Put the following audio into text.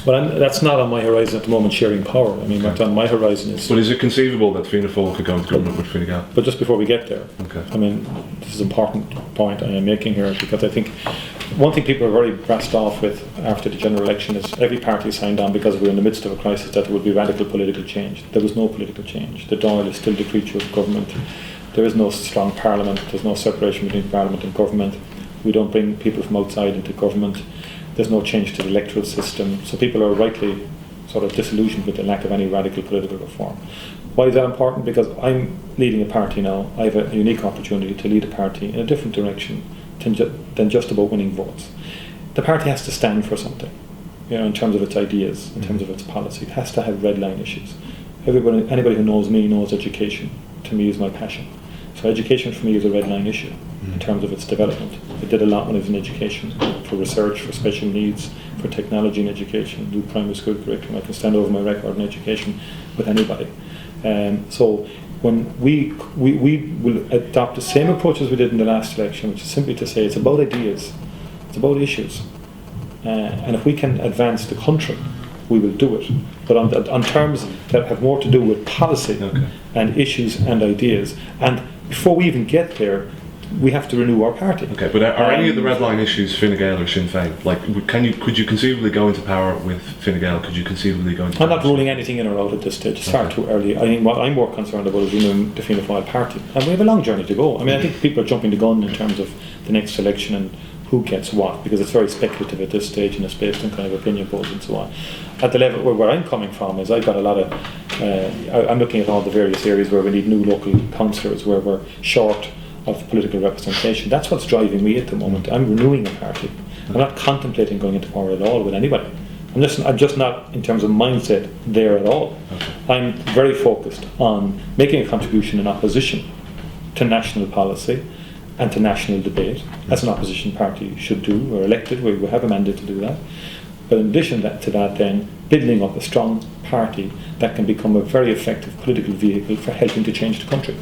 Well, that's not on my horizon at the moment, sharing power. I mean, what's on my horizon is... But is it conceivable that Fianna Fáil could go into government with Fine Gael? But just before we get there, Okay. I mean, this is an important point I am making here, because I think one thing people are very brassed off with after the general election is every party signed on, because we're in the midst of a crisis, that there would be radical political change. There was no political change. The Dáil is still the creature of government. There is no strong parliament. There's no separation between parliament and government. We don't bring people from outside into government. There's no change to the electoral system. So people are rightly sort of disillusioned with the lack of any radical political reform. Why is that important? Because I'm leading a party now. I have a unique opportunity to lead a party in a different direction than just about winning votes. The party has to stand for something, in terms of its ideas, in terms of its policy. It has to have red line issues. Anybody who knows me knows education, to me, is my passion. So education for me is a red line issue in terms of its development. I did a lot when I was in education, for research, for special needs, for technology in education, new primary school curriculum. I can stand over my record in education with anybody. So when we will adopt the same approach as we did in the last election, which is simply to say it's about ideas, it's about issues. And if we can advance the country, we will do it. But on terms that have more to do with policy and issues and ideas. And before we even get there, we have to renew our party. Okay, but are any of the red line issues Fine Gael or Sinn Féin? Like, could you conceivably go into power with Fine Gael? Could you conceivably go into I'm power? not ruling anything in or out at this stage. It's far too early. I mean, what I'm more concerned about is renewing the Fianna Fáil party. And we have a long journey to go. I mean, I think people are jumping the gun in terms of the next election and who gets what, because it's very speculative at this stage and it's based on kind of opinion polls and so on. At the level where I'm coming from is I've got a lot of... I'm looking at all the various areas where we need new local councillors, where we're short of political representation. That's what's driving me at the moment. I'm renewing a party. I'm not contemplating going into power at all with anybody. I'm just not, in terms of mindset, there at all. I'm very focused on making a contribution in opposition to national policy and to national debate, as an opposition party should do. We're elected, we have a mandate to do that. But in addition to that then, building up a strong party that can become a very effective political vehicle for helping to change the country.